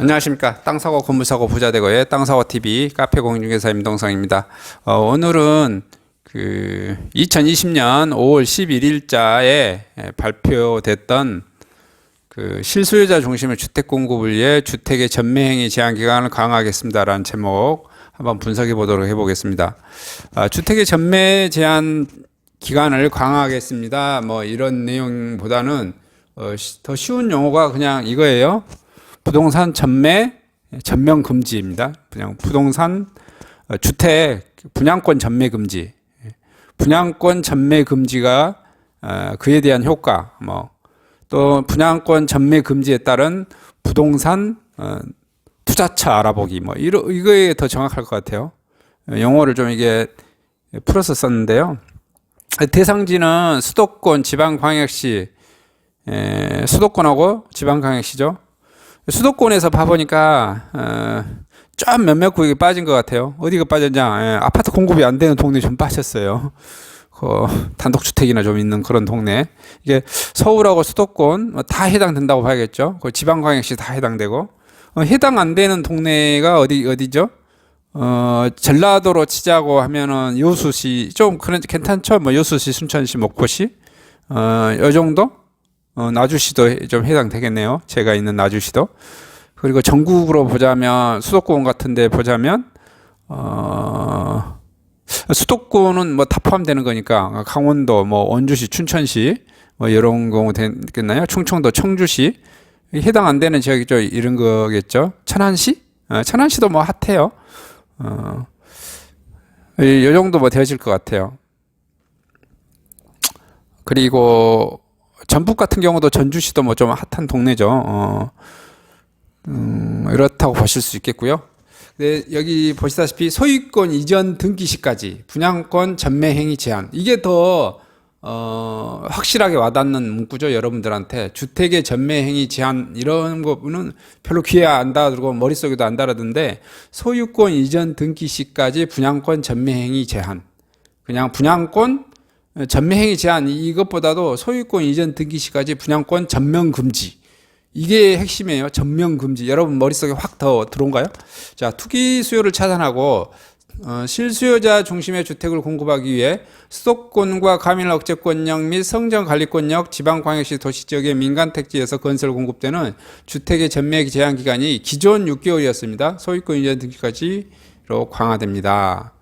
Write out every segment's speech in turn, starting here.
안녕하십니까. 땅사고 건물사고 부자되고의 땅사고TV 카페 공인중개사 임동성입니다. 오늘은 2020년 5월 11일자에 발표됐던 실수요자 중심의 주택 공급을 위해 주택의 전매행위 제한 기간을 강화하겠습니다라는 제목 한번 분석해 보도록 해보겠습니다. 주택의 전매 제한 기간을 강화하겠습니다. 뭐 이런 내용보다는 더 쉬운 용어가 그냥 이거예요. 부동산 전면 금지입니다. 그냥 부동산 주택 분양권 전매 금지. 분양권 전매 금지가 그에 대한 효과, 또 분양권 전매 금지에 따른 부동산 투자처 알아보기, 이거에 더 정확할 것 같아요. 용어를 좀 이게 풀어서 썼는데요. 대상지는 수도권, 지방광역시, 수도권하고 지방광역시죠. 수도권에서 봐보니까 좀 몇몇 구역이 빠진 것 같아요. 어디가 빠졌냐? 아파트 공급이 안 되는 동네 좀 빠졌어요. 단독주택이나 좀 있는 그런 동네. 이게 서울하고 수도권 다 해당된다고 봐야겠죠. 지방광역시 다 해당되고. 해당 안 되는 동네가 어디죠? 전라도로 치자고 하면은 여수시 좀 그런 괜찮죠? 여수시, 순천시, 목포시 이 정도? 나주시도 좀 해당되겠네요. 제가 있는 나주시도. 그리고 전국으로 보자면 수도권 같은 데 보자면 수도권은 다 포함되는 거니까 강원도, 원주시, 춘천시 이런 경우 되겠나요? 충청도, 청주시 해당 안 되는 지역이죠. 이런 거겠죠. 천안시? 천안시도 핫해요. 이 정도 되어질 것 같아요. 그리고 전북 같은 경우도 전주시도 좀 핫한 동네죠. 이렇다고 보실 수 있겠고요. 네, 여기 보시다시피 소유권 이전 등기 시까지 분양권 전매 행위 제한. 이게 더 확실하게 와닿는 문구죠. 여러분들한테 주택의 전매 행위 제한 이런 거는 별로 귀에 안 닿아들고 머릿속에도 안 달아드는데 소유권 이전 등기 시까지 분양권 전매 행위 제한. 그냥 분양권 전매행위 제한 이것보다도 소유권 이전 등기 시까지 분양권 전면 금지. 이게 핵심이에요. 전면 금지. 여러분 머릿속에 확 더 들어온가요? 자, 투기 수요를 차단하고 실수요자 중심의 주택을 공급하기 위해 수도권과 가밀 억제권역 및 성전관리권역 지방광역시 도시지역의 민간택지에서 건설 공급되는 주택의 전매 제한 기간이 기존 6개월이었습니다. 소유권 이전 등기까지로 강화됩니다.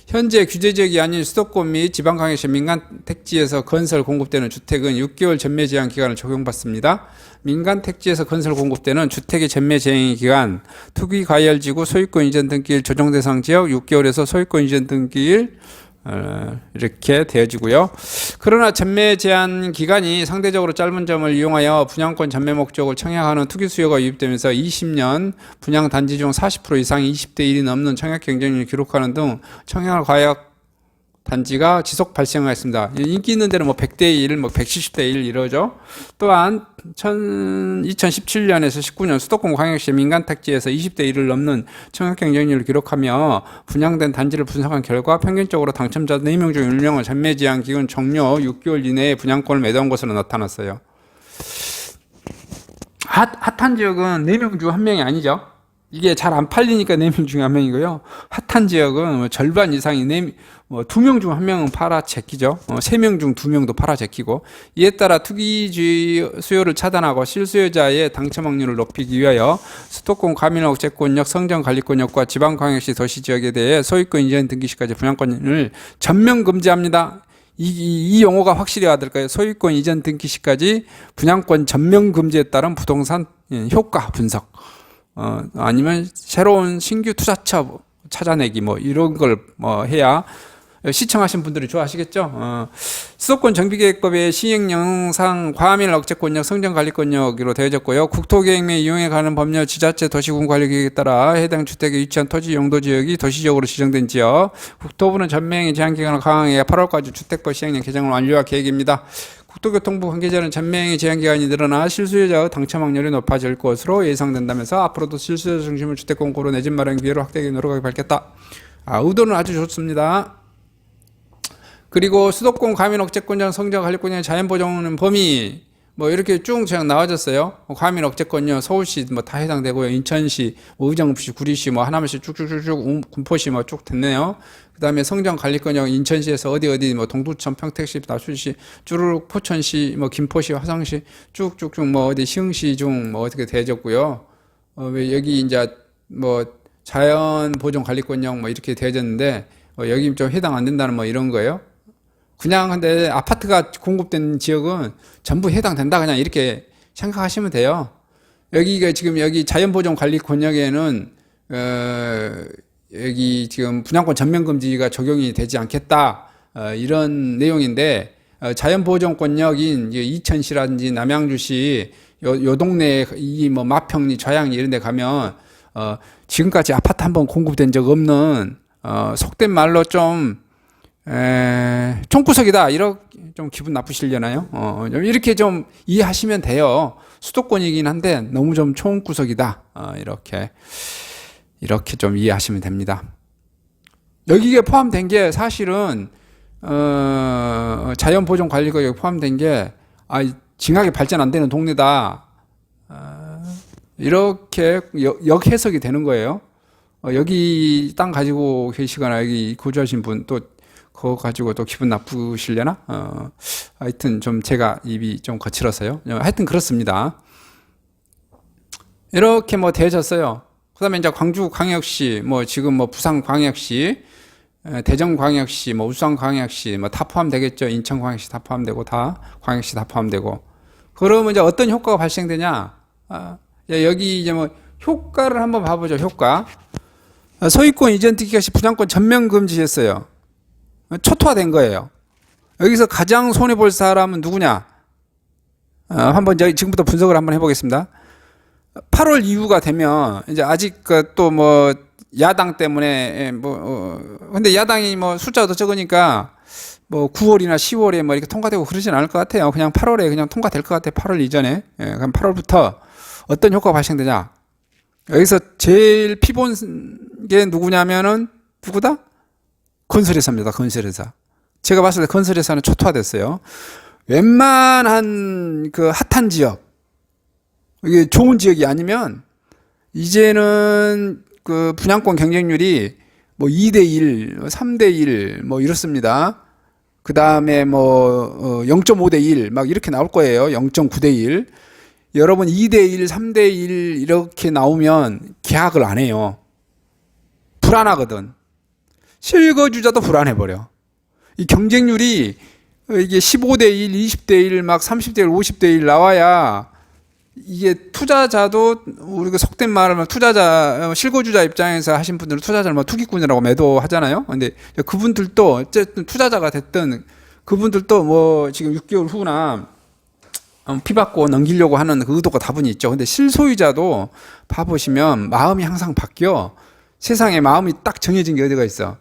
현재 규제지역이 아닌 수도권 및 지방광역시 민간택지에서 건설 공급되는 주택은 6개월 전매 제한 기간을 적용받습니다. 민간택지에서 건설 공급되는 주택의 전매 제한 기간, 투기과열지구 소유권 이전 등기일 조정대상 지역 6개월에서 소유권 이전 등기일 이렇게 되어지고요. 그러나 전매 제한 기간이 상대적으로 짧은 점을 이용하여 분양권 전매 목적을 청약하는 투기 수요가 유입되면서 20년 분양 단지 중 40% 이상이 20대 1이 넘는 청약 경쟁률을 기록하는 등 청약 과열 단지가 지속 발생하였습니다. 인기 있는 데는 100대 1, 170대 1 이러죠. 또한 2017년에서 19년 수도권 광역시 민간택지에서 20대 1을 넘는 청약 경쟁률을 기록하며 분양된 단지를 분석한 결과 평균적으로 당첨자 4명 중 1명은 전매 제한 기간 종료 6개월 이내에 분양권을 매도한 것으로 나타났어요. 핫한 지역은 4명 중 1명이 아니죠. 이게 잘 안 팔리니까 4명 중에 1명이고요. 핫한 지역은 절반 이상이 2명 중 1명은 팔아 제끼죠. 3명 중 2명도 팔아 제끼고, 이에 따라 투기 수요를 차단하고 실수요자의 당첨 확률을 높이기 위하여 수도권 가밀 억제권역, 성전관리권역과 지방광역시 도시지역에 대해 소유권 이전 등기 시까지 분양권을 전면 금지합니다. 이 용어가 확실히 와닿을까요? 소유권 이전 등기 시까지 분양권 전면 금지에 따른 부동산 효과 분석. 아니면 새로운 신규 투자처 찾아내기 이런 걸 해야 시청하신 분들이 좋아하시겠죠. 수도권 정비계획법의 시행령상 과밀 억제권역, 성전관리권역으로 되어졌고요. 국토계획 및 이용에 관한 법률, 지자체 도시군 관리계획에 따라 해당 주택에 위치한 토지 용도 지역이 도시적으로 지정된 지역. 국토부는 전매행위 제한 기간을 강화해 8월까지 주택법 시행령 개정을 완료할 계획입니다. 국토교통부 관계자는 전매행위 제한 기간이 늘어나 실수요자의 당첨 확률이 높아질 것으로 예상된다면서 앞으로도 실수요자 중심의 주택 공급으로 내 집 마련 기회를 확대하기 노력하기 밝혔다. 의도는 아주 좋습니다. 그리고 수도권 가민 억제권장 성장 관리권장 자연보존 범위 뭐 이렇게 쭉 그냥 나와졌어요. 과민 억제권요. 서울시 뭐 다 해당되고요. 인천시, 뭐 의정부시, 구리시, 뭐 하나만시 쭉쭉쭉쭉 군포시 뭐 쭉 됐네요. 그다음에 성정관리권역 인천시에서 어디 뭐 동두천, 평택시, 나춘시, 쭈루룩 포천시, 뭐 김포시, 화성시 쭉쭉쭉 뭐 어디 시흥시 중 뭐 어떻게 되어졌고요. 여기 이제 뭐 자연보존관리권역 뭐 이렇게 되어졌는데 여기 좀 해당 안 된다는 뭐 이런 거예요. 그냥 근데 아파트가 공급된 지역은 전부 해당된다 그냥 이렇게 생각하시면 돼요. 여기가 지금 여기 자연보존관리권역에는 여기 지금 분양권 전면금지가 적용이 되지 않겠다 이런 내용인데 자연보존권역인 이천시라든지 남양주시 요 동네 이 뭐 마평리 좌양리 이런 데 가면 지금까지 아파트 한 번 공급된 적 없는 속된 말로 좀 총구석이다. 이렇게 좀 기분 나쁘시려나요? 이렇게 좀 이해하시면 돼요. 수도권이긴 한데 너무 좀 총구석이다. 이렇게 좀 이해하시면 됩니다. 여기에 포함된 게 사실은 자연보존관리구역에 포함된 게 징하게 발전 안 되는 동네다. 이렇게 역해석이 되는 거예요. 여기 땅 가지고 계시거나 여기 거주하신 분 또 그거 가지고 또 기분 나쁘시려나? 하여튼 좀 제가 입이 좀 거칠어서요. 하여튼 그렇습니다. 이렇게 뭐 되어졌어요. 그 다음에 이제 광주광역시, 뭐 지금 뭐 부산광역시, 대전광역시, 뭐 울산광역시, 뭐 다 포함되겠죠. 인천광역시 다 포함되고, 다 광역시 다 포함되고. 그러면 이제 어떤 효과가 발생되냐? 여기 이제 뭐 효과를 한번 봐보죠. 효과. 소유권 이전 등기가 시 분양권 전면 금지했어요. 초토화된 거예요. 여기서 가장 손해 볼 사람은 누구냐? 한번 지금부터 분석을 한번 해보겠습니다. 8월 이후가 되면 이제 아직 또 뭐 야당 때문에 근데 야당이 뭐 숫자도 적으니까 뭐 9월이나 10월에 뭐 이렇게 통과되고 그러진 않을 것 같아요. 그냥 8월에 그냥 통과될 것 같아요. 8월 이전에. 그럼 8월부터 어떤 효과가 발생되냐? 여기서 제일 피본 게 누구냐면은 누구다? 건설회사입니다. 건설회사. 제가 봤을 때 건설회사는 초토화됐어요. 웬만한 그 핫한 지역, 이게 좋은 지역이 아니면 이제는 그 분양권 경쟁률이 뭐 2대1, 3대1 뭐 이렇습니다. 그 다음에 뭐 0.5대1 막 이렇게 나올 거예요. 0.9대1. 여러분 2대1, 3대1 이렇게 나오면 계약을 안 해요. 불안하거든. 실거주자도 불안해버려. 이 경쟁률이 이게 15대1, 20대1, 막 30대1, 50대1 나와야 이게 투자자도 우리가 속된 말하면 투자자, 실거주자 입장에서 하신 분들은 투자자를 뭐 투기꾼이라고 매도하잖아요. 근데 그분들도 어쨌든 투자자가 됐든 그분들도 뭐 지금 6개월 후나 피받고 넘기려고 하는 그 의도가 다분히 있죠. 근데 실소유자도 봐보시면 마음이 항상 바뀌어. 세상에 마음이 딱 정해진 게 어디가 있어.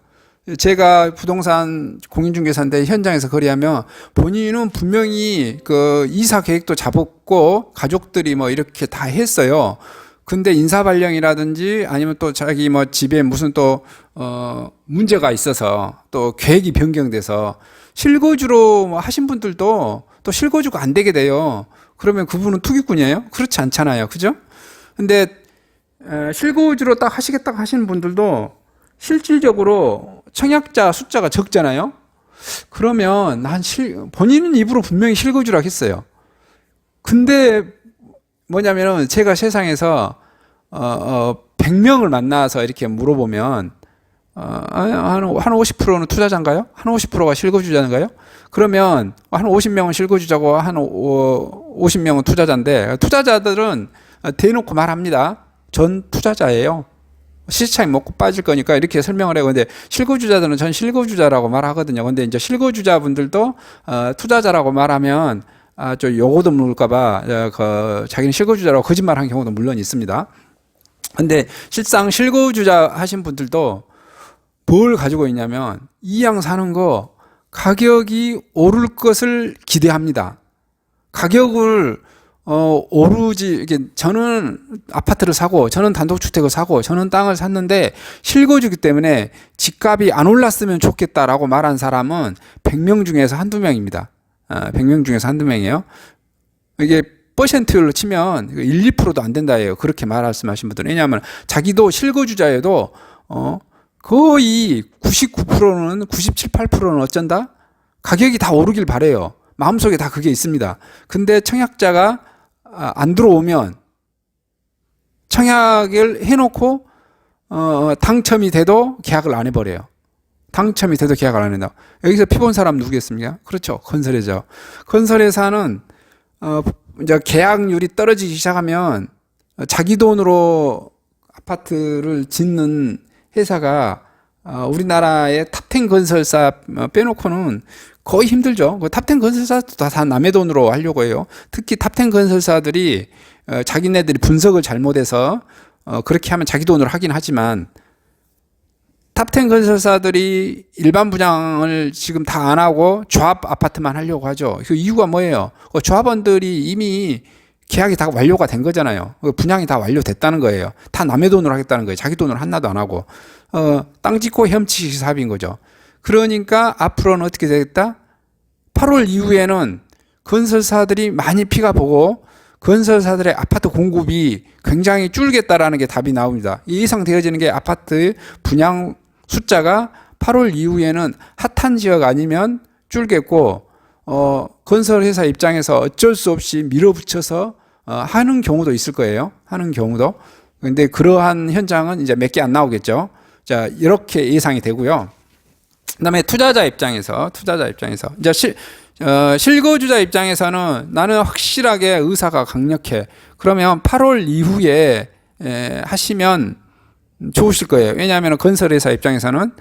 제가 부동산 공인중개사인데 현장에서 거래하면 본인은 분명히 그 이사 계획도 잡았고 가족들이 뭐 이렇게 다 했어요. 근데 인사발령이라든지 아니면 또 자기 뭐 집에 무슨 또 문제가 있어서 또 계획이 변경돼서 실거주로 뭐 하신 분들도 또 실거주가 안 되게 돼요. 그러면 그분은 투기꾼이에요? 그렇지 않잖아요. 그죠? 근데 실거주로 딱 하시겠다 하시는 분들도 실질적으로 청약자 숫자가 적잖아요. 그러면 본인은 입으로 분명히 실거주라고 했어요. 근데 뭐냐면은 제가 세상에서 100명을 만나서 이렇게 물어보면 한 50%는 투자자인가요? 한 50%가 실거주자인가요? 그러면 한 50명은 실거주자고 한 50명은 투자자인데 투자자들은 대놓고 말합니다. 전 투자자예요. 시차익 먹고 빠질 거니까 이렇게 설명을 해요. 근데 실거주자들은 전 실거주자라고 말하거든요. 근데 이제 실거주자분들도 투자자라고 말하면 저 요거도 물을까봐 자기는 실거주자라고 거짓말한 경우도 물론 있습니다. 근데 실상 실거주자 하신 분들도 뭘 가지고 있냐면 이양 사는 거 가격이 오를 것을 기대합니다. 가격을 오르지, 이게 저는 아파트를 사고, 저는 단독주택을 사고, 저는 땅을 샀는데 실거주기 때문에 집값이 안 올랐으면 좋겠다라고 말한 사람은 100명 중에서 한두 명입니다. 100명 중에서 한두 명이에요. 이게 퍼센트율로 치면 1, 2%도 안 된다예요. 그렇게 말씀하신 분들은. 왜냐하면 자기도 실거주자여도 거의 99%는 97, 8%는 어쩐다? 가격이 다 오르길 바래요. 마음속에 다 그게 있습니다. 근데 청약자가 안 들어오면 청약을 해놓고 당첨이 돼도 계약을 안 해버려요. 당첨이 돼도 계약을 안 한다. 여기서 피본 사람 누구겠습니까? 그렇죠. 건설회사. 건설회사는 이제 계약률이 떨어지기 시작하면 자기 돈으로 아파트를 짓는 회사가 우리나라의 탑10 건설사 빼놓고는 거의 힘들죠. 탑10 건설사도 다 남의 돈으로 하려고 해요. 특히 탑10 건설사들이 자기네들이 분석을 잘못해서 그렇게 하면 자기 돈으로 하긴 하지만 탑10 건설사들이 일반 분양을 지금 다 안 하고 조합 아파트만 하려고 하죠. 그 이유가 뭐예요? 조합원들이 이미 계약이 다 완료가 된 거잖아요. 분양이 다 완료됐다는 거예요. 다 남의 돈으로 하겠다는 거예요. 자기 돈으로 하나도 안 하고. 땅 짓고 헤엄치기 사업인 거죠. 그러니까 앞으로는 어떻게 되겠다? 8월 이후에는 건설사들이 많이 피가 보고 건설사들의 아파트 공급이 굉장히 줄겠다라는 게 답이 나옵니다. 예상되어지는 게 아파트 분양 숫자가 8월 이후에는 핫한 지역 아니면 줄겠고 건설회사 입장에서 어쩔 수 없이 밀어붙여서 하는 경우도 있을 거예요. 하는 경우도. 근데 그러한 현장은 이제 몇 개 안 나오겠죠. 자, 이렇게 예상이 되고요. 그다음에 투자자 입장에서 이제 실거주자 입장에서는 나는 확실하게 의사가 강력해. 그러면 8월 이후에 하시면 좋으실 거예요. 왜냐하면 건설회사 입장에서는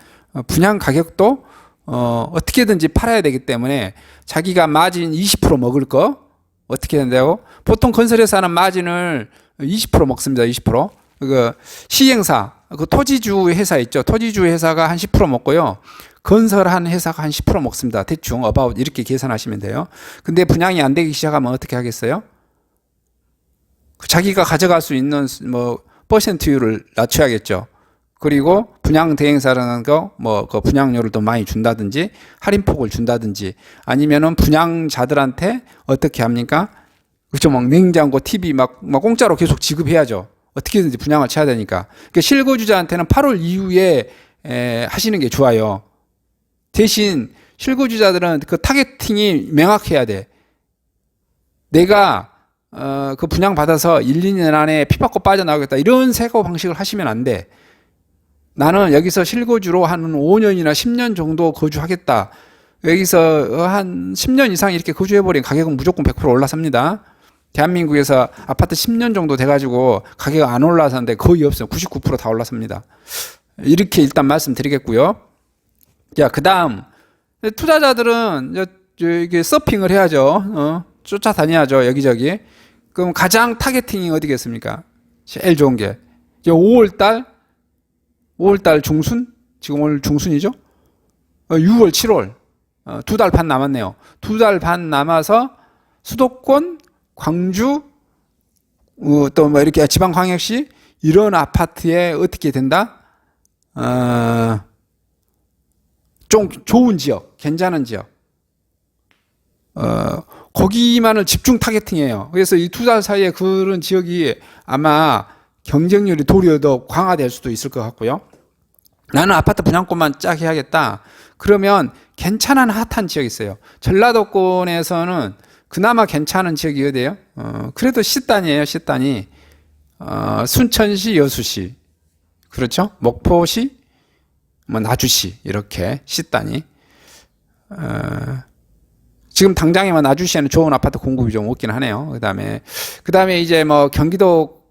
분양 가격도 어떻게든지 팔아야 되기 때문에 자기가 마진 20% 먹을 거 어떻게 된다고? 보통 건설회사는 마진을 20% 먹습니다. 20%. 그 시행사, 그 토지주 회사 있죠. 토지주 회사가 한 10% 먹고요. 건설한 회사가 한 10% 먹습니다. 대충 about 이렇게 계산하시면 돼요. 근데 분양이 안 되기 시작하면 어떻게 하겠어요? 자기가 가져갈 수 있는 뭐 퍼센트율을 낮춰야겠죠. 그리고 분양 대행사라는 거 그 분양료를 더 많이 준다든지 할인폭을 준다든지 아니면은 분양자들한테 어떻게 합니까? 그렇죠. 막 냉장고, TV 막 공짜로 계속 지급해야죠. 어떻게든지 분양을 쳐야 되니까. 그러니까 실거주자한테는 8월 이후에 하시는 게 좋아요. 대신 실거주자들은 그 타겟팅이 명확해야 돼. 내가 그 분양 받아서 1, 2년 안에 피 받고 빠져나가겠다. 이런 사고 방식을 하시면 안 돼. 나는 여기서 실거주로 한 5년이나 10년 정도 거주하겠다. 여기서 한 10년 이상 이렇게 거주해버리면 가격은 무조건 100% 올라삽니다. 대한민국에서 아파트 10년 정도 돼가지고 가격 안 올라서는데 거의 없어요. 99% 다 올라섭니다. 이렇게 일단 말씀드리겠고요. 자, 그 다음 투자자들은 이게 서핑을 해야죠. 쫓아다녀야죠. 여기저기. 그럼 가장 타겟팅이 어디겠습니까? 제일 좋은 게 5월달 중순? 지금 오늘 중순이죠? 6월, 7월. 2달 반 남았네요. 2달 반 남아서 수도권, 광주, 또 뭐 이렇게 지방광역시 이런 아파트에 어떻게 된다? 좀 좋은 지역, 괜찮은 지역. 거기만을 집중 타겟팅해요. 그래서 이 2달 사이에 그런 지역이 아마 경쟁률이 도리어 더 강화될 수도 있을 것 같고요. 나는 아파트 분양권만 쫙 해야겠다. 그러면 괜찮은 핫한 지역이 있어요. 전라도권에서는 그나마 괜찮은 지역이 어디예요? 그래도 C단이에요. C단이. 순천시, 여수시. 그렇죠? 목포시, 뭐 나주시 이렇게 C단이. 지금 당장에만 나주시에는 좋은 아파트 공급이 좀 없긴 하네요. 그다음에 이제 뭐 경기도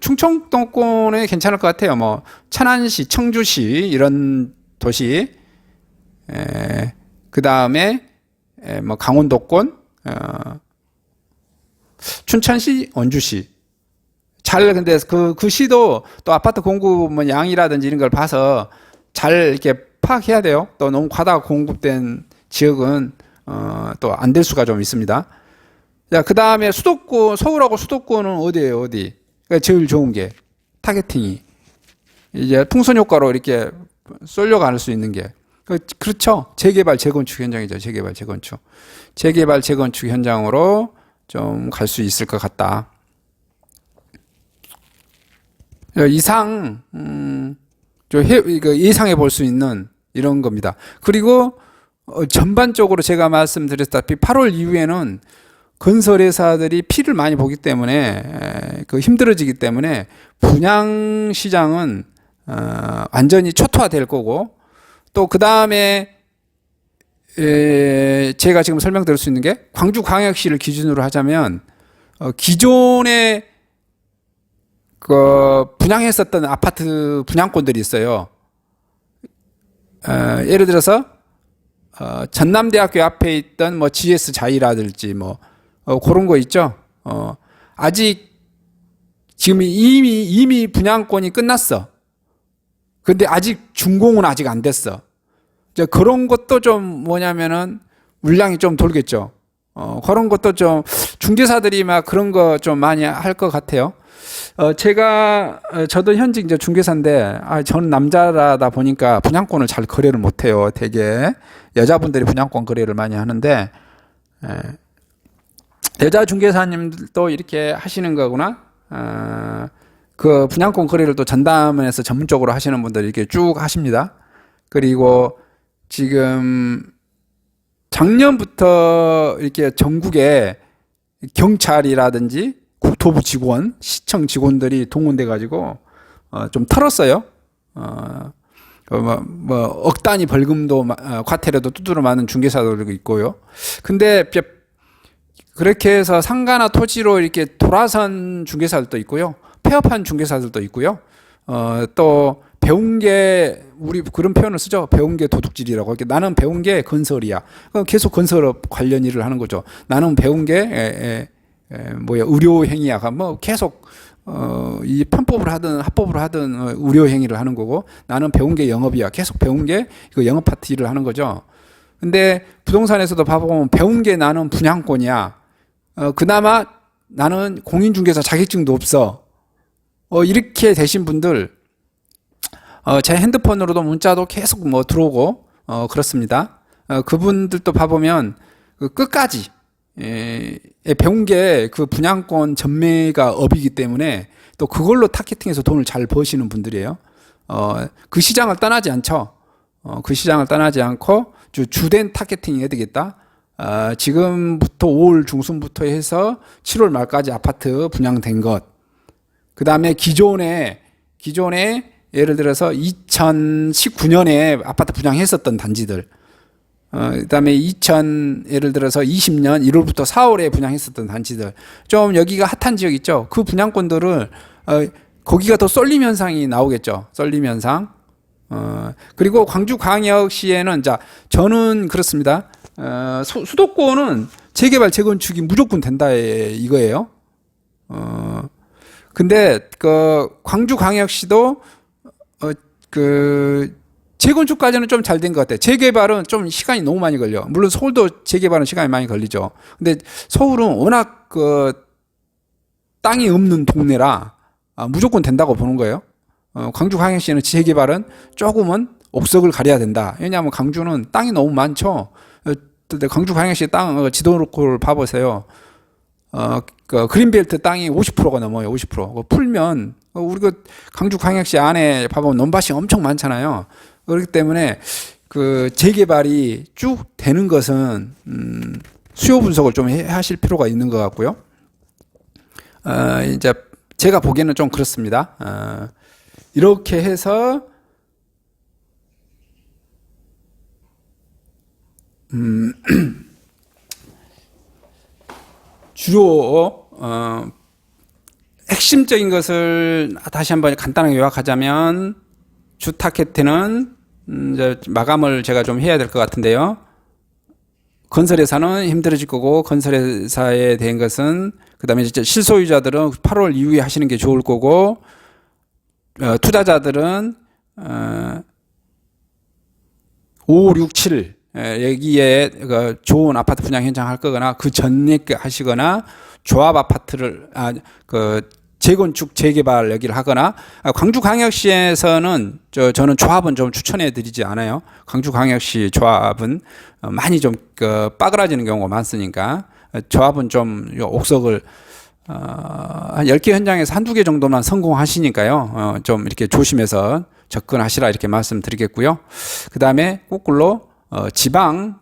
충청도권에 괜찮을 것 같아요. 뭐 천안시, 청주시 이런 도시. 그다음에 뭐 강원도권, 춘천시, 원주시. 근데 그 시도 또 아파트 공급 뭐 양이라든지 이런 걸 봐서 잘 이렇게 파악해야 돼요. 또 너무 과다 공급된 지역은 또 안 될 수가 좀 있습니다. 자, 그 다음에 수도권, 서울하고 수도권은 어디예요? 어디? 그러니까 제일 좋은 게 타겟팅이 이제 풍선 효과로 이렇게 쏠려갈 수 있는 게 그렇죠. 재개발, 재건축 현장이죠. 재개발, 재건축 현장으로 좀 갈 수 있을 것 같다. 이상 예상해 볼 수 있는 이런 겁니다. 그리고 전반적으로 제가 말씀드렸다시피 8월 이후에는 건설회사들이 피를 많이 보기 때문에 힘들어지기 때문에 분양 시장은 완전히 초토화될 거고, 또 그 다음에 제가 지금 설명드릴 수 있는 게 광주광역시를 기준으로 하자면 기존에 분양했었던 아파트 분양권들이 있어요. 예를 들어서 전남대학교 앞에 있던 뭐 GS 자이라든지 뭐 그런 거 있죠. 아직 지금 이미 분양권이 끝났어. 근데 아직 준공은 아직 안 됐어. 그런 것도 좀 뭐냐면은 물량이 좀 돌겠죠. 그런 것도 좀 중개사들이 막 그런 거 좀 많이 할 것 같아요. 저도 현직 이제 중개사인데, 저는 남자라다 보니까 분양권을 잘 거래를 못해요. 되게 여자분들이 분양권 거래를 많이 하는데, 여자 중개사님들도 이렇게 하시는 거구나. 그 분양권 거래를 또 전담원에서 전문적으로 하시는 분들이 이렇게 쭉 하십니다. 그리고 지금 작년부터 이렇게 전국에 경찰이라든지 국토부 직원, 시청 직원들이 동원돼 가지고 좀 털었어요. 억 단위 벌금도 과태료도 두드러 맞는 중개사들도 있고요. 근데 그렇게 해서 상가나 토지로 이렇게 돌아선 중개사들도 있고요. 폐업한 중개사들도 있고요. 또 배운 게, 우리 그런 표현을 쓰죠. 배운 게 도둑질이라고. 나는 배운 게 건설이야. 계속 건설업 관련 일을 하는 거죠. 나는 배운 게 의료 행위야. 뭐 계속 이 편법을 하든 합법을 하든 의료 행위를 하는 거고, 나는 배운 게 영업이야. 계속 배운 게 그 영업 파트 일을 하는 거죠. 근데 부동산에서도 봐보면 배운 게 나는 분양권이야. 그나마 나는 공인중개사 자격증도 없어. 이렇게 되신 분들, 제 핸드폰으로도 문자도 계속 뭐 들어오고 그렇습니다. 그분들도 봐보면 끝까지 배운 게 그 분양권 전매가 업이기 때문에 또 그걸로 타겟팅해서 돈을 잘 버시는 분들이에요. 그 시장을 떠나지 않죠. 그 시장을 떠나지 않고 주된 타겟팅이 해야 되겠다. 지금부터 5월 중순부터 해서 7월 말까지 아파트 분양된 것. 그 다음에 기존에 예를 들어서 2019년에 아파트 분양했었던 단지들, 그 다음에 예를 들어서 20년 1월부터 4월에 분양했었던 단지들, 좀 여기가 핫한 지역 있죠. 그 분양권들을 거기가 더 쏠림 현상이 나오겠죠. 쏠림 현상. 그리고 광주광역시에는 저는 그렇습니다. 수도권은 재개발 재건축이 무조건 된다 이거예요. 근데 광주광역시도 재건축까지는 좀 잘 된 것 같아요. 재개발은 좀 시간이 너무 많이 걸려. 물론 서울도 재개발은 시간이 많이 걸리죠. 근데 서울은 워낙 땅이 없는 동네라 무조건 된다고 보는 거예요. 광주광역시는 재개발은 조금은 옥석을 가려야 된다. 왜냐하면 광주는 땅이 너무 많죠. 광주광역시 땅 지도를 봐보세요. 그린벨트 땅이 50%가 넘어요. 50%. 풀면 우리가 광주광역시 안에 봐보면 논밭이 엄청 많잖아요. 그렇기 때문에 그 재개발이 쭉 되는 것은 수요 분석을 좀 하실 필요가 있는 것 같고요. 이제 제가 보기에는 좀 그렇습니다. 이렇게 해서 주로 핵심적인 것을 다시 한번 간단하게 요약하자면, 주 타겟팅은 이제 마감을 제가 좀 해야 될 것 같은데요. 건설회사는 힘들어질 거고, 건설회사에 대한 것은, 그 다음에 이제 실소유자들은 8월 이후에 하시는 게 좋을 거고, 투자자들은 5, 6, 7 여기에 좋은 아파트 분양 현장 할 거거나 그 전에 하시거나, 조합 아파트를 재건축 재개발 여기를 하거나, 광주광역시에서는 저는 조합은 좀 추천해 드리지 않아요. 광주광역시 조합은 많이 좀 빠그라지는 경우가 많으니까 조합은 좀 옥석을 한 10개 현장에서 한두 개 정도만 성공하시니까요. 좀 이렇게 조심해서 접근하시라 이렇게 말씀드리겠고요. 그 다음에 거꾸로 지방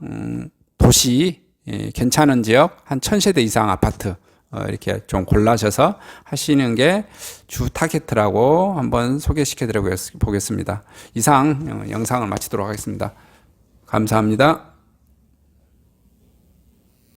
도시 괜찮은 지역 한 1000세대 이상 아파트 이렇게 좀 골라셔서 하시는 게 주 타겟이라고 한번 소개시켜 드려 보겠습니다. 이상 영상을 마치도록 하겠습니다. 감사합니다.